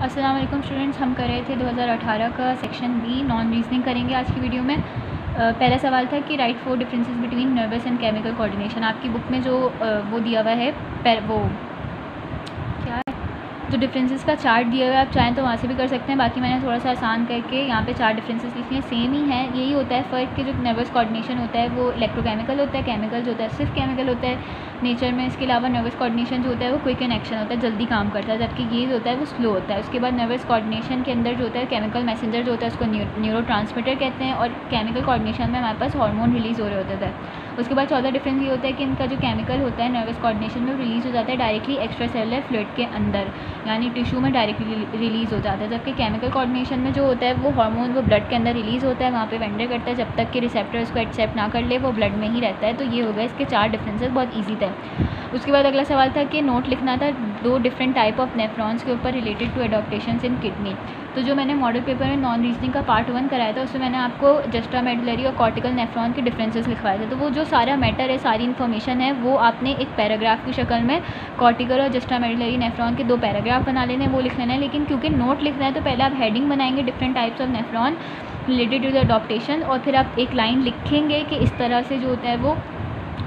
अस्सलाम वालेकुम स्टूडेंट्स, हम कर रहे थे 2018 का सेक्शन बी नॉन रीजनिंग करेंगे आज की वीडियो में। पहला सवाल था कि right 4 differences between nervous and chemical coordination. आपकी बुक में जो वो दिया हुआ है वो क्या है, जो डिफरेंसेस का चार्ट दिया हुआ है, आप चाहें तो वहाँ से भी कर सकते हैं। बाकी मैंने थोड़ा सा आसान करके यहाँ पे 4 डिफरेंसेस लिखे हैं, सेम ही है। यही होता है फ़र्क कि जो नर्वस कोऑर्डिनेशन होता है वो इलेक्ट्रोकेमिकल होता है, केमिकल जो होता है सिर्फ केमिकल होता है नेचर में। इसके अलावा नर्वस कोऑर्डिनेशन जो होता है वो क्विक इन एक्शन होता है, जल्दी काम करता है, जबकि ये जो होता है वो स्लो होता है। उसके बाद नर्वस कोऑर्डिनेशन के अंदर जो होता है केमिकल मैसेंजर जो होता है उसको न्यूरोट्रांसमीटर कहते हैं, और केमिकल कोऑर्डिनेशन में हमारे पास हार्मोन रिलीज़ हो रहे होते थे। उसके बाद चौथा डिफरेंस ये होता है कि इनका जो केमिकल होता है नर्वस कोऑर्डिनेशन में रिलीज़ हो जाता है डायरेक्टली एक्स्ट्रा सेलुलर फ्लूइड के अंदर, यानी टिश्यू में डायरेक्टली रिलीज़ हो जाता है। जबकि केमिकल कोऑर्डिनेशन में जो होता है वो हार्मोन वो ब्लड के अंदर रिलीज़ होता है, वहाँ पे वेंडर करता है, जब तक कि रिसेप्टर इसको एक्सेप्ट ना कर ले वो ब्लड में ही रहता है। तो ये हो गया इसके 4 डिफरेंसेस, बहुत ईजी थे। उसके बाद अगला सवाल था कि नोट लिखना था 2 डिफरेंट टाइप ऑफ नेफ्रॉन्स के ऊपर related to adaptations in kidney. तो जो मैंने मॉडल पेपर में नॉन रीजनिंग का पार्ट 1 कराया था उसमें मैंने आपको जस्ट्रा मेडुलरी और कॉर्टिकल नेफ्रॉन के डिफरेंसेस लिखवाए थे। तो वो जो सारा मैटर है, सारी इन्फॉर्मेशन है, वो आपने एक पैराग्राफ की शक्ल में कॉर्टिकल और जस्ट्रा मेडुलरी नेफ्रॉन के 2 पैराग्राफ बना लेने हैं, वो लिख लेना है। लेकिन क्योंकि नोट लिखना है तो पहले आप हेडिंग बनाएंगे different types of nephron related to the adaptation, और फिर आप एक लाइन लिखेंगे कि इस तरह से जो होता है वो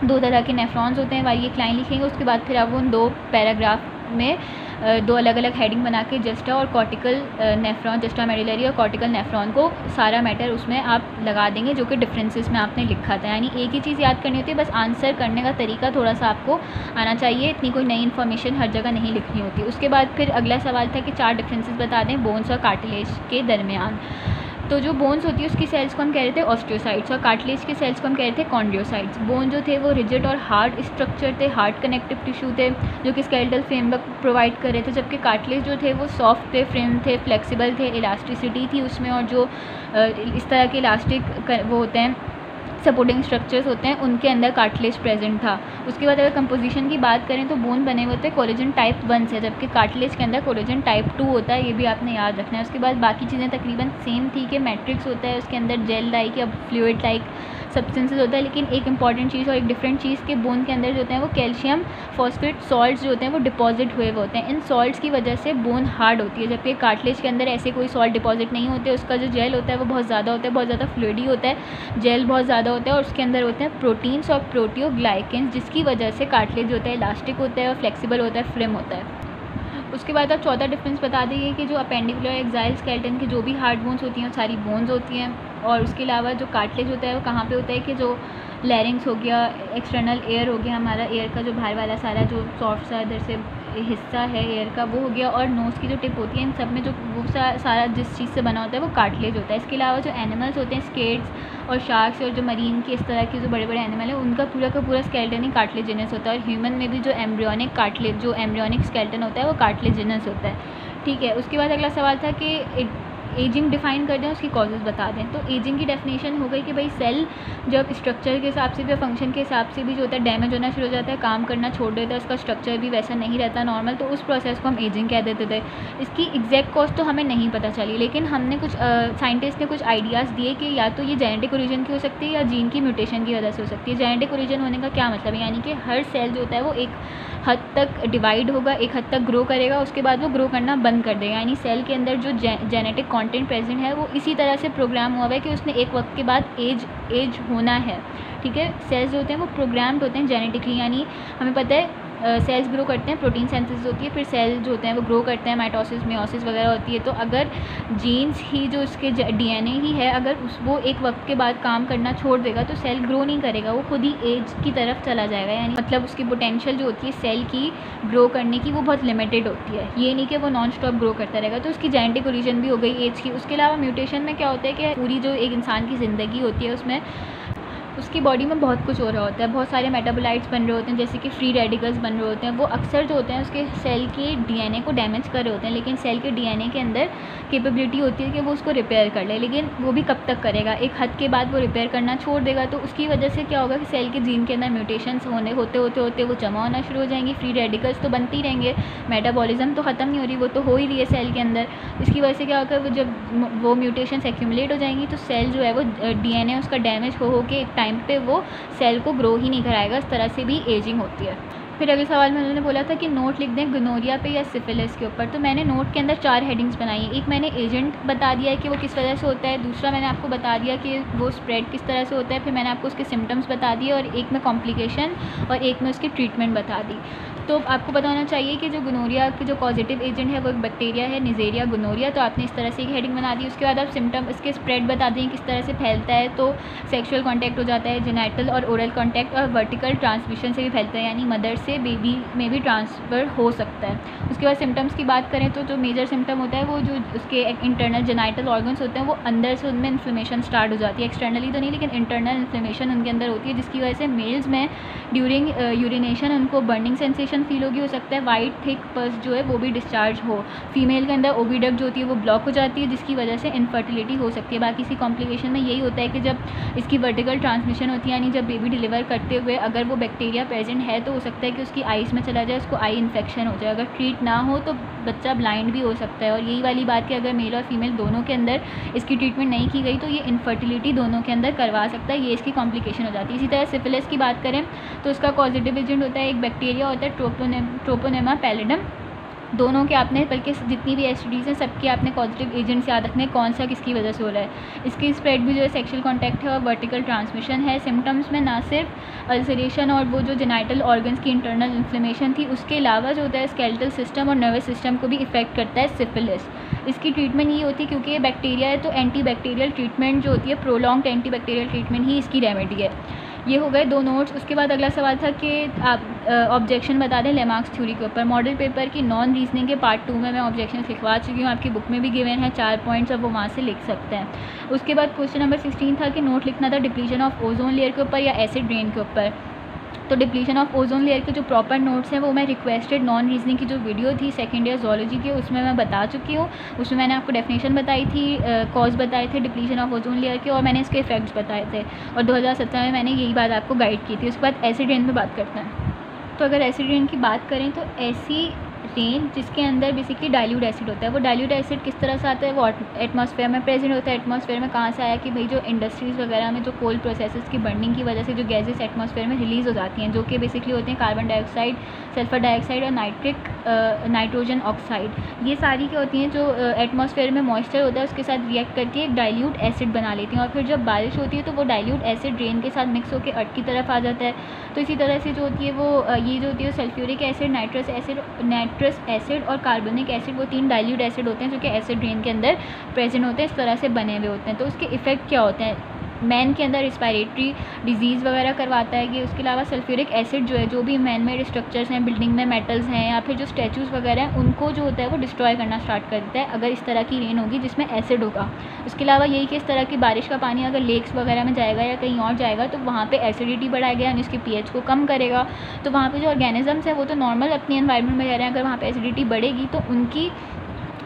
2 तरह के नेफ्रॉन्स होते हैं, वाली एक लाइन लिखेंगे। उसके बाद फिर आप उन 2 पैराग्राफ में 2 अलग अलग हेडिंग बना के जस्ट्रा और कॉर्टिकल नेफ्रॉन, जस्ट्रा मेडुलरी और कॉर्टिकल नेफ्रॉन को सारा मैटर उसमें आप लगा देंगे जो कि डिफरेंसेस में आपने लिखा था। यानी एक ही चीज़ याद करनी होती है, बस आंसर करने का तरीका थोड़ा सा आपको आना चाहिए, इतनी कोई नई इन्फॉर्मेशन हर जगह नहीं लिखनी होती। उसके बाद फिर अगला सवाल था कि 4 डिफरेंसेस बता दें बोन्स और कार्टिलेज के दरमियान। तो जो बोन्स होती है उसकी सेल्स को हम कह रहे थे ऑस्टियोसाइट्स, और कार्टिलेज के सेल्स को हम कह रहे थे कॉन्ड्रियोसाइट्स। बोन जो थे वो रिजिड और हार्ड स्ट्रक्चर थे, हार्ड कनेक्टिव टिश्यू थे जो कि स्केलेटल फ्रेमवर्क प्रोवाइड कर रहे थे, जबकि कार्टिलेज जो थे वो सॉफ्ट थे, फ्रेम थे, फ्लेक्सिबल थे, इलास्टिसिटी थी उसमें, और जो इस तरह के इलास्टिक वो होते हैं सपोर्टिंग स्ट्रक्चर्स होते हैं उनके अंदर कार्टिलेज प्रेजेंट था। उसके बाद अगर कंपोजिशन की बात करें तो बोन बने हुए थे कोलेजन टाइप 1 से, जबकि कार्टिलेज के अंदर कोलेजन टाइप 2 होता है, ये भी आपने याद रखना है। उसके बाद बाकी चीज़ें तकरीबन सेम थी कि मैट्रिक्स होता है, उसके अंदर जेल लाइक या फ्लूइड लाइक सब्सटेंसेस होता है। लेकिन एक इंपॉर्टेंट चीज़ और एक डिफरेंट चीज़ के बोन के अंदर जो होते हैं वो कैल्शियम फॉस्फेट सॉल्ट्स जो होते हैं वो डिपॉजिट हुए होते हैं। इन सॉल्ट्स की वजह से बोन हार्ड होती है, जबकि कार्टिलेज के अंदर ऐसे कोई सॉल्ट डिपॉजिट नहीं होते। उसका जो जेल होता है वो बहुत ज़्यादा होता है, बहुत ज़्यादा फ्लूइडी होता है, जेल बहुत ज़्यादा होता है, और उसके अंदर होते हैं प्रोटीन्स और प्रोटियोग्लाइकेंस, जिसकी वजह से कार्टिलेज होता है इलास्टिक होता है और फ्लेक्सिबल होता है, फ्लेम होता है। उसके बाद आप चौथा डिफरेंस बता देंगे कि जो अपेंडिकुलर एक्साइल स्केलेटन की जो भी हार्ड बोन्स होती हैं वो सारी बोन्स होती हैं, और उसके अलावा जो कार्टिलेज होता है वो कहाँ पे होता है कि जो लैरिंग्स हो गया, एक्सटर्नल एयर हो गया, हमारा एयर का जो बाहर वाला सारा जो सॉफ्ट सा इधर से हिस्सा है एयर का वो हो गया, और नोज़ की जो टिप होती है, इन सब में जो वो सारा जिस चीज़ से बना होता है वो कार्टिलेज होता है। इसके अलावा जो एनिमल्स होते हैं स्केट्स और शार्क्स और जो मरीन की इस तरह के जो बड़े बड़े एनिमल हैं उनका पूरा का पूरा स्केलेटन ही कार्टिलेजिनस होता है, और ह्यूमन में भी जो एम्ब्रियोनिक स्केलेटन होता है वो कार्टिलेजिनस होता है। ठीक है। उसके बाद अगला सवाल था कि एजिंग डिफ़ाइन कर दें, उसकी कॉजेज़ बता दें। तो एजिंग की डेफिनेशन हो गई कि भाई सेल जब स्ट्रक्चर के हिसाब से भी, फंक्शन के हिसाब से भी जो होता है डैमेज होना शुरू हो जाता है, काम करना छोड़ देता है, उसका स्ट्रक्चर भी वैसा नहीं रहता नॉर्मल, तो उस प्रोसेस को हम एजिंग कह देते थे। इसकी एग्जैक्ट कॉज तो हमें नहीं पता चली, लेकिन हमने कुछ साइंटिस्ट ने कुछ आइडियाज़ दिए कि या तो ये जेनेटिक ओरिजिन की हो सकती है या जीन की म्यूटेशन की वजह से हो सकती है। जेनेटिक ओरिजिन होने का क्या मतलब है, यानी कि हर सेल जो होता है वो एक हद तक डिवाइड होगा, एक हद तक ग्रो करेगा, उसके बाद वो ग्रो करना बंद कर देगा। यानी सेल के अंदर जो जेनेटिक कंटेंट प्रेजेंट है वो इसी तरह से प्रोग्राम हुआ है कि उसने एक वक्त के बाद एज होना है। ठीक है। सेल्स जो होते हैं वो प्रोग्राम्ड होते हैं जेनेटिकली, यानी हमें पता है सेल्स ग्रो करते हैं, प्रोटीन सिंथेसिस होती है, फिर सेल जो होते हैं वो ग्रो करते हैं, माइटोसिस मियोसिस वगैरह होती है। तो अगर जीन्स ही जो उसके डीएनए ही है, अगर वो एक वक्त के बाद काम करना छोड़ देगा तो सेल ग्रो नहीं करेगा, वो खुद ही एज की तरफ चला जाएगा। यानी मतलब उसकी पोटेंशियल जो होती है सेल की ग्रो करने की वो बहुत लिमिटेड होती है, ये नहीं कि वो नॉन स्टॉप ग्रो करता रहेगा। तो उसकी जेनेटिक ओरिजिन भी हो गई एज की। उसके अलावा म्यूटेशन में क्या होता है कि पूरी जो एक इंसान की ज़िंदगी होती है उसमें उसकी बॉडी में बहुत कुछ हो रहा होता है, बहुत सारे मेटाबोलाइट्स बन रहे होते हैं, जैसे कि फ्री रेडिकल्स बन रहे होते हैं, वो अक्सर जो होते हैं उसके सेल के डीएनए को डैमेज कर रहे होते हैं। लेकिन सेल के डीएनए के अंदर कैपेबिलिटी होती है कि वो उसको रिपेयर कर ले, लेकिन वो भी कब तक करेगा, एक हद के बाद वो रिपेयर करना छोड़ देगा। तो उसकी वजह से क्या होगा कि सेल के जीन के अंदर म्यूटेशंस होते वो जमा होना शुरू हो जाएंगी, फ्री रेडिकल्स तो बनते ही रहेंगे, मेटाबॉलिज्म तो ख़त्म नहीं हो रही, वो तो हो ही रही है सेल के अंदर। इसकी वजह से क्या होगा, वो जब वो म्यूटेशंस एक्यूमुलेट हो जाएंगी तो सेल जो है वो डीएनए उसका डैमेज हो के एक टाइम पे वो सेल को ग्रो ही नहीं कराएगा। इस तरह से भी एजिंग होती है। फिर अगले सवाल में उन्होंने बोला था कि नोट लिख दें गोनोरिया पे या सिफिलिस के ऊपर। तो मैंने नोट के अंदर 4 हेडिंग्स बनाई है। एक मैंने एजेंट बता दिया है कि वो किस वजह से होता है, दूसरा मैंने आपको बता दिया कि वो स्प्रेड किस तरह से होता है, फिर मैंने आपको उसके सिम्टम्स बता दिए, और एक में कॉम्प्लिकेशन और एक में उसकी ट्रीटमेंट बता दी। तो आपको पता होना चाहिए कि जो गोनोरिया के जो पॉजिटिव एजेंट है वो एक बैक्टीरिया है, निजेरिया गोनोरिया। तो आपने इस तरह से एक हेडिंग बना दी। उसके बाद आप सिम्टम इसके स्प्रेड बता दें किस तरह से फैलता है। तो सेक्सुअल कॉन्टैक्ट हो जाता है, जेनाइटल और ओरल कॉन्टैक्ट, और वर्टिकल ट्रांसमिशन से भी फैलता है, यानी मदर से बेबी में भी ट्रांसफ़र हो सकता है। उसके बाद सिम्टम्स की बात करें तो जो मेजर सिम्टम होता है वो जो उसके इंटरनल जेनाइटल ऑर्गन्स होते हैं वो अंदर से उनमें इन्फ्लेमेशन स्टार्ट हो जाती है। एक्सटर्नली तो नहीं, लेकिन इंटरनल इन्फ्लेमेशन उनके अंदर होती है, जिसकी वजह से मेल्स में ड्यूरिंग यूरिनेशन उनको बर्निंग सेंसेशन फील होगी, हो सकता है वाइट थिक पस जो है वो भी डिस्चार्ज हो। फीमेल के अंदर ओविडक्ट जो होती है वो ब्लॉक हो जाती है, जिसकी वजह से इनफर्टिलिटी हो सकती है। बाकी इसी कॉम्प्लिकेशन में यही होता है कि जब इसकी वर्टिकल ट्रांसमिशन होती है, यानी जब बेबी डिलीवर करते हुए अगर वो बैक्टीरिया प्रेजेंट है तो हो सकता है कि उसकी आइज़ में चला जाए, उसको आई इन्फेक्शन हो जाए। अगर ट्रीट ना हो तो बच्चा ब्लाइंड भी हो सकता है। और यही वाली बात कि अगर मेल और फीमेल दोनों के अंदर इसकी ट्रीटमेंट नहीं की गई तो ये इनफर्टिलिटी दोनों के अंदर करवा सकता है, ये इसकी कॉम्प्लिकेशन हो जाती है। इसी तरह सिफिलिस की बात करें तो उसका पॉजिटिव एजेंट होता है एक बैक्टीरिया होता है ट्रोपोनेमा पैलिडम। दोनों के आपने, बल्कि जितनी भी एसटीडीज़ हैं सबके आपने पॉजिटिव एजेंट्स याद रखने कौन सा किसकी वजह से हो रहा है। इसकी स्प्रेड भी जो है सेक्सुअल कॉन्टैक्ट है और वर्टिकल ट्रांसमिशन है। सिम्टम्स में ना सिर्फ अल्सरेशन और वो जो जेनाइटल ऑर्गन्स की इंटरनल इन्फ्लेमेशन थी, उसके अलावा जो होता है स्केलेटल सिस्टम और नर्वस सिस्टम को भी इफेक्ट करता है सिफिलिस। इसकी ट्रीटमेंट ये होती है, क्योंकि ये बैक्टीरिया है तो एंटीबैक्टीरियल ट्रीटमेंट जो होती है, प्रोलॉन्ग्ड एंटीबैक्टीरियल ट्रीटमेंट ही इसकी रेमेडी है। ये हो गए 2 नोट्स। उसके बाद अगला सवाल था कि आप ऑब्जेक्शन बता दें लेमार्क्स थ्योरी के ऊपर। मॉडल पेपर की नॉन रीजनिंग के पार्ट 2 में मैं ऑब्जेक्शन लिखवा चुकी हूँ, आपकी बुक में भी गिवन है 4 पॉइंट्स, अब वो वहाँ से लिख सकते हैं। उसके बाद क्वेश्चन नंबर 16 था कि नोट लिखना था डिप्लीशन ऑफ ओजोन लेयर के ऊपर या एसिड रेन के ऊपर। तो डिप्लीशन ऑफ ओजोन लेयर के जो प्रॉपर नोट्स हैं वो मैं रिक्वेस्टेड नॉन रीजनिंग की जो वीडियो थी सेकेंड ईयर जोलॉजी की, उसमें मैं बता चुकी हूँ। उसमें मैंने आपको डेफिनेशन बताई थी, कॉज बताए थे डिप्लीशन ऑफ ओजोन लेयर के, और मैंने इसके इफेक्ट्स बताए थे, और 2017 में मैंने यही बात आपको गाइड की थी। उसके बाद एसिड रेन पर बात करते हैं। तो अगर एसिड रेन की बात करें तो ऐसी रेन जिसके अंदर बेसिकली डाइल्यूट एसिड होता है। वो डाइल्यूट एसिड किस तरह से आता है, वो एटमॉस्फेयर में प्रेजेंट होता है। एटमॉस्फेयर में कहाँ से आया कि भाई जो इंडस्ट्रीज़ वगैरह में जो कोल प्रोसेसेस की बर्निंग की वजह से जो गैसेस एटमॉस्फेयर में रिलीज़ हो जाती हैं, जो कि बेसिकली होते हैं कार्बन डाइऑक्साइड, सल्फर डाइऑक्साइड और नाइट्रोजन ऑक्साइड। ये सारी क्या होती हैं, जो एटमॉस्फेयर में मॉइस्चर होता है उसके साथ रिएक्ट करके एक डाइल्यूट एसिड बना लेती हैं, और फिर जब बारिश होती है तो वो डाइल्यूट एसिड रेन के साथ मिक्स होकर अर्थ की तरफ आ जाता है। तो इसी तरह से जो होती है वो ये जो होती है सल्फ्यूरिक एसिड, नाइट्रस एसिड और कार्बोनिक एसिड, वो 3 डाइल्यूट एसिड होते हैं जो कि एसिड रेन के अंदर प्रेजेंट होते हैं, इस तरह से बने हुए होते हैं। तो उसके इफेक्ट क्या होते हैं, मैन के अंदर रिस्पायरेटरी डिजीज़ वगैरह करवाता है कि। उसके अलावा सल्फ्यूरिक एसिड जो है, जो भी मैन मेड स्ट्रक्चर्स हैं, बिल्डिंग में मेटल्स हैं या फिर जो स्टैचूज़ वगैरह हैं, उनको जो होता है वो डिस्ट्रॉय करना स्टार्ट कर देता है अगर इस तरह की रेन होगी जिसमें एसिड होगा। उसके अलावा यही कि इस तरह की बारिश का पानी अगर लेक्स वगैरह में जाएगा या कहीं और जाएगा तो वहाँ पर एसिडिटी बढ़ाएगा, यानी उसकी pH को कम करेगा। तो वहाँ पर जो ऑर्गेनिजम्स हैं वो तो नॉर्मल अपनी एनवायरनमेंट में रह रहे हैं, अगर वहाँ पर एसिडिटी बढ़ेगी तो उनकी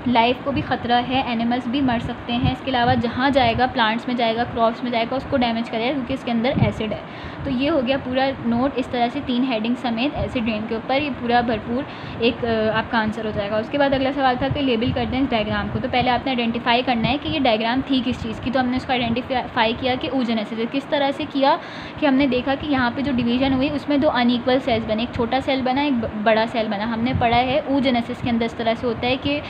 लाइफ को भी ख़तरा है, एनिमल्स भी मर सकते हैं। इसके अलावा जहाँ जाएगा, प्लांट्स में जाएगा, क्रॉप्स में जाएगा, उसको डैमेज करेगा क्योंकि इसके अंदर एसिड है। तो ये हो गया पूरा नोट, इस तरह से 3 हेडिंग समेत एसिड रेन के ऊपर ये पूरा भरपूर एक आपका आंसर हो जाएगा। उसके बाद अगला सवाल था कि लेबल कर दें इस डायग्राम को। तो पहले आपने आइडेंटिफाई करना है कि ये डायग्राम थी किस चीज़ की। तो हमने उसको आइडेंटिफाई किया कि oogenesis। किस तरह से किया कि हमने देखा कि यहाँ पर जो डिवीजन हुई उसमें 2 अनइक्वल सेल्स बने, एक छोटा सेल बना, एक बड़ा सेल बना। हमने पढ़ा है oogenesis के अंदर इस तरह से होता है कि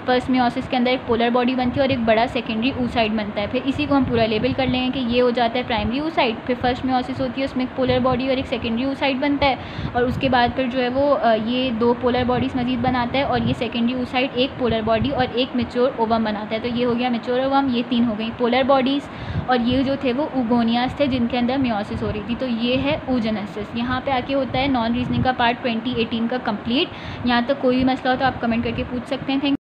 फर्स्ट मियोसिस के अंदर एक पोलर बॉडी बनती है और एक बड़ा सेकेंडरी oocyte बनता है। फिर इसी को हम पूरा लेबल कर लेंगे कि ये हो जाता है प्राइमरी oocyte। फिर फर्स्ट मियोसिस होती है, उसमें एक पोलर बॉडी और एक सेकेंडरी oocyte बनता है, और उसके बाद फिर जो है वो ये 2 पोलर बॉडीज़ मजीद बनाता है, और ये सेकेंडरी oocyte एक पोलर बॉडी और एक मेच्योर ओवम बनाता है। तो ये हो गया मेच्योर ओवम, ये 3 हो गई पोलर बॉडीज़, और ये जो थे वो oogonia थे जिनके अंदर मियोसिस हो रही थी। तो ये है oogenesis। यहाँ पे आके होता है नॉन रीजनिंग का पार्ट 2018 का कंप्लीट। यहाँ तक कोई भी मसला हो तो आप कमेंट करके पूछ सकते हैं। थैंक